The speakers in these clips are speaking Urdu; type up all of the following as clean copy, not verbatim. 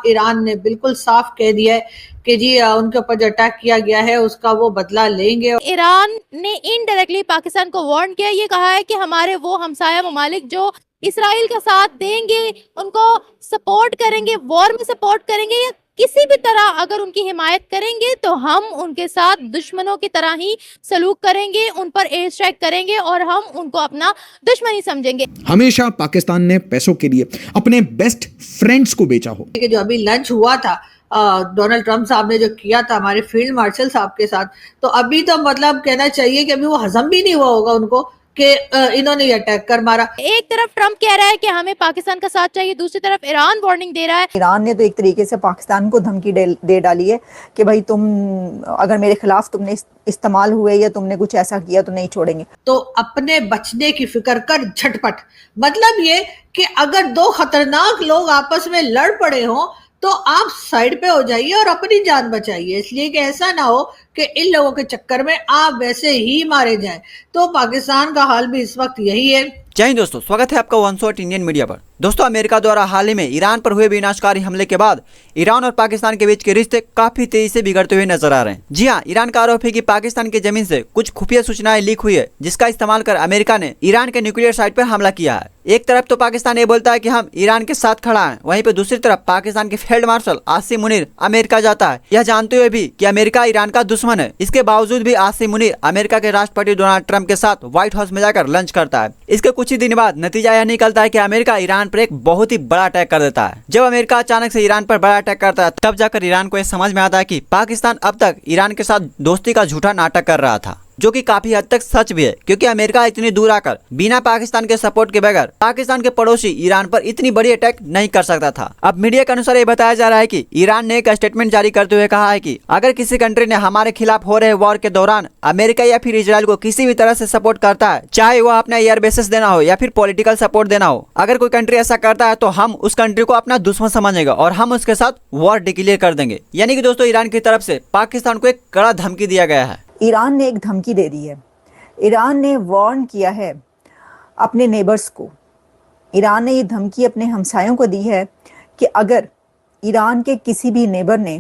ایران نے بالکل صاف کہہ دیا ہے کہ جی ان کے اوپر جو اٹیک کیا گیا ہے اس کا وہ بدلہ لیں گے. ایران نے انڈائریکٹلی پاکستان کو وارن کیا، یہ کہا ہے کہ ہمارے وہ ہمسایہ ممالک جو اسرائیل کا ساتھ دیں گے، ان کو سپورٹ کریں گے، وار میں سپورٹ کریں گے، یا کسی بھی طرح اگر ان کی حمایت کریں گے تو ہم ان کے ساتھ دشمنوں کی طرح ہی سلوک کریں گے، ان پر ایئر اسٹرائک کریں گے اور ہم ان کو اپنا دشمن ہی سمجھیں گے. ہمیشہ پاکستان نے پیسوں کے لیے اپنے بیسٹ فرینڈز کو بیچا ہو. جو ابھی لنچ ہوا تھا ڈونلڈ ٹرمپ صاحب نے جو کیا تھا ہمارے فیلڈ مارشل صاحب کے ساتھ، تو ابھی تو مطلب کہنا چاہیے کہ ابھی وہ ہضم بھی نہیں ہوا ہوگا ان کو کہ انہوں نے یہ اٹیک کر مارا. ایک طرف ٹرمپ کہہ رہا ہے کہ ہمیں پاکستان کا ساتھ چاہیے، دوسری طرف ایران وارننگ دے رہا ہے. ایران نے تو ایک طریقے سے پاکستان کو دھمکی دے ڈالی ہے کہ بھائی تم اگر میرے خلاف تم نے استعمال ہوئے یا تم نے کچھ ایسا کیا تو نہیں چھوڑیں گے. تو اپنے بچنے کی فکر کر جھٹپٹ، مطلب یہ کہ اگر دو خطرناک لوگ آپس میں لڑ پڑے ہوں تو آپ سائیڈ پہ ہو جائیے اور اپنی جان بچائیے، اس لیے کہ ایسا نہ ہو کہ ان لوگوں کے چکر میں آپ ویسے ہی مارے جائیں. تو پاکستان کا حال بھی اس وقت یہی ہے. جے ہند دوستو، سواگت ہے آپ کا ون شاٹ انڈین میڈیا پر. دوستو، امریکہ دوارا حال ہی میں ایران پر ہوئے ویناشکاری حملے کے بعد ایران اور پاکستان کے بیچ کے رشتے کافی تیزی سے بگڑتے ہوئے نظر آ رہے ہیں. جی ہاں، ایران کا آروپ ہے کہ پاکستان کی زمین سے کچھ خفیہ سوچنائیں لیک ہوئی ہے جس کا استعمال کر امریکہ نے ایران کے نیوکلیئر سائٹ پر حملہ کیا ہے. ایک طرف تو پاکستان یہ بولتا ہے کہ ہم ایران کے ساتھ کھڑا ہیں، وہیں پہ دوسری طرف پاکستان کے فیلڈ مارشل عاصم منیر امریکہ جاتا ہے، یہ جانتے ہوئے بھی کہ امریکہ ایران کا دشمن ہے. اس کے باوجود بھی عاصم منیر امریکہ کے راشٹرپتی ڈونلڈ ٹرمپ کے ساتھ وائٹ ہاؤس میں جا کر لنچ کرتا ہے. اس کے کچھ ہی دن بعد نتیجہ یہ نکلتا ہے کہ امریکہ ایران پر ایک بہت ہی بڑا اٹیک کر دیتا ہے. جب امریکہ اچانک سے ایران پر بڑا اٹیک کرتا ہے تب جا کر ایران کو یہ سمجھ میں آتا ہے کہ پاکستان اب تک ایران کے ساتھ دوستی کا جھوٹا ناٹک کر رہا تھا، جو کہ کافی حد تک سچ بھی ہے، کیونکہ امریکہ اتنی دور آ کر بنا پاکستان کے سپورٹ کے بغیر پاکستان کے پڑوسی ایران پر اتنی بڑی اٹیک نہیں کر سکتا تھا. اب میڈیا کے انوسار یہ بتایا جا رہا ہے کہ ایران نے ایک اسٹیٹمنٹ جاری کرتے ہوئے کہا ہے کہ اگر کسی کنٹری نے ہمارے خلاف ہو رہے وار کے دوران امریکہ یا پھر اسرائیل کو کسی بھی طرح سے سپورٹ کرتا ہے، چاہے وہ اپنا ایئر بیسز دینا ہو یا پھر پولیٹیکل سپورٹ دینا ہو، اگر کوئی کنٹری ایسا کرتا ہے تو ہم اس کنٹری کو اپنا دشمن سمجھیں گے اور ہم اس کے ساتھ وار ڈکلیئر کر دیں گے. یعنی کہ دوستو، ایران کی طرف سے پاکستان کو ایک کڑا دھمکی دیا گیا ہے. ایران نے ایک دھمکی دے دی ہے، ایران نے وارن کیا ہے اپنے نیبرز کو. ایران نے یہ دھمکی اپنے ہمسایوں کو دی ہے کہ اگر ایران کے کسی بھی نیبر نے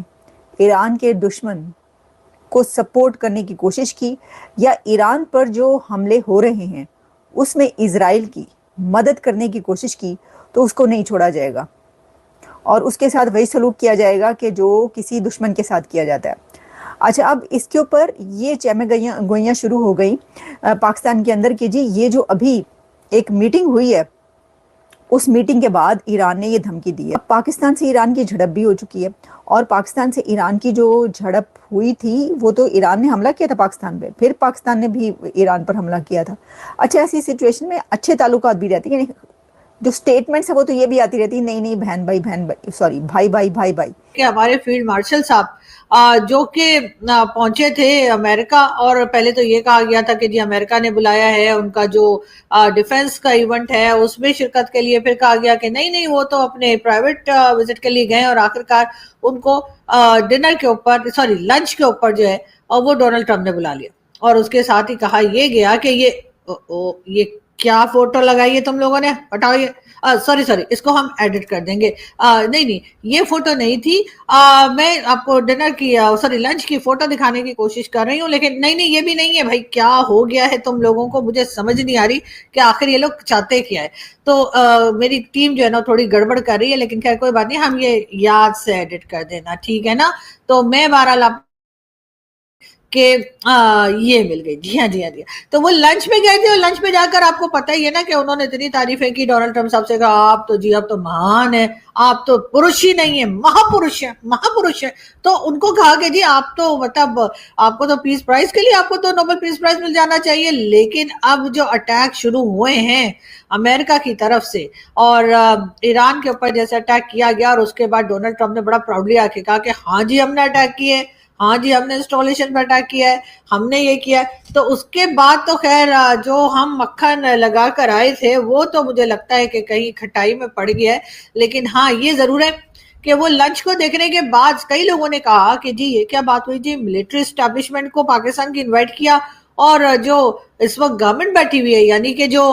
ایران کے دشمن کو سپورٹ کرنے کی کوشش کی یا ایران پر جو حملے ہو رہے ہیں اس میں اسرائیل کی مدد کرنے کی کوشش کی تو اس کو نہیں چھوڑا جائے گا اور اس کے ساتھ وہی سلوک کیا جائے گا کہ جو کسی دشمن کے ساتھ کیا جاتا ہے. اچھا، اب اس کے اوپر یہ چہمہ گوئیاں شروع ہو گئی پاکستان کے اندر کہ جی یہ جو ابھی ایک میٹنگ ہوئی ہے اس میٹنگ کے بعد ایران نے یہ دھمکی دی ہے. پاکستان سے ایران کی جھڑپ بھی ہو چکی ہے اور پاکستان سے ایران کی جو جھڑپ ہوئی تھی وہ تو ایران نے حملہ کیا تھا پاکستان پہ، پھر پاکستان نے بھی ایران پر حملہ کیا تھا. اچھا، ایسی سچویشن میں اچھے تعلقات بھی رہتی ہیں، یعنی جو سٹیٹمنٹس ہے وہ تو یہ بھی آتی رہتی ہے نہیں بہن بھائی سوری بھائی بھائی کہ ہمارے فیلڈ مارشل صاحب جو کہ پہنچے تھے امریکہ، اور پہلے تو یہ کہا گیا تھا کہ جی امریکہ نے بلایا ہے ان کا جو ڈیفنس کا ایونٹ ہے اس میں شرکت کے لیے، پھر کہا گیا کہ نہیں وہ تو اپنے پرائیویٹ وزٹ کے لیے گئے اور آخرکار ان کو ڈنر کے اوپر لنچ کے اوپر جو ہے اور وہ ڈونلڈ ٹرمپ نے بلا لیا. اور اس کے ساتھ ہی کہا یہ گیا کہ یہ کیا فوٹو لگائی ہے تم لوگوں نے، ہٹاؤ یہ، سوری اس کو ہم ایڈٹ کر دیں گے. نہیں یہ فوٹو نہیں تھی، میں آپ کو ڈنر کی لنچ کی فوٹو دکھانے کی کوشش کر رہی ہوں، لیکن نہیں یہ بھی نہیں ہے. بھائی کیا ہو گیا ہے تم لوگوں کو، مجھے سمجھ نہیں آ رہی کہ آخر یہ لوگ چاہتے کیا ہے. تو میری ٹیم جو ہے نا تھوڑی گڑبڑ کر رہی ہے، لیکن خیر کوئی بات نہیں، ہم یہ یاد سے ایڈٹ کر دینا، ٹھیک ہے نا. تو میں بہرحال کہ یہ مل گئی. جی ہاں. تو وہ لنچ پہ گئے تھے اور لنچ پہ جا کر آپ کو پتہ ہی ہے نا کہ انہوں نے اتنی تعریفیں کی ڈونلڈ ٹرمپ صاحب سے، کہا آپ تو مہان ہیں، آپ تو پروش ہی نہیں ہیں، مہا پروش ہیں. تو ان کو کہا کہ جی آپ تو مطلب آپ کو تو پیس پرائز کے لیے آپ کو تو نوبل پیس پرائز مل جانا چاہیے. لیکن اب جو اٹیک شروع ہوئے ہیں امریکہ کی طرف سے اور ایران کے اوپر جیسے اٹیک کیا گیا، اور اس کے بعد ڈونلڈ ٹرمپ نے بڑا پراؤڈلی آ کے کہا کہ ہاں جی ہم نے اٹیک کیے، ہاں جی ہم نے انسٹالیشن پہ اٹیک کیا ہے، ہم نے یہ کیا ہے. تو اس کے بعد تو خیر جو ہم مکھن لگا کر آئے تھے وہ تو مجھے لگتا ہے کہ کہیں کھٹائی میں پڑ گیا ہے. لیکن ہاں یہ ضرور ہے کہ وہ لنچ کو دیکھنے کے بعد کئی لوگوں نے کہا کہ جی یہ کیا بات ہوئی جی، ملٹری اسٹیبلشمنٹ کو پاکستان کی انوائٹ کیا اور جو اس وقت گورنمنٹ بیٹھی ہوئی ہے، یعنی کہ جو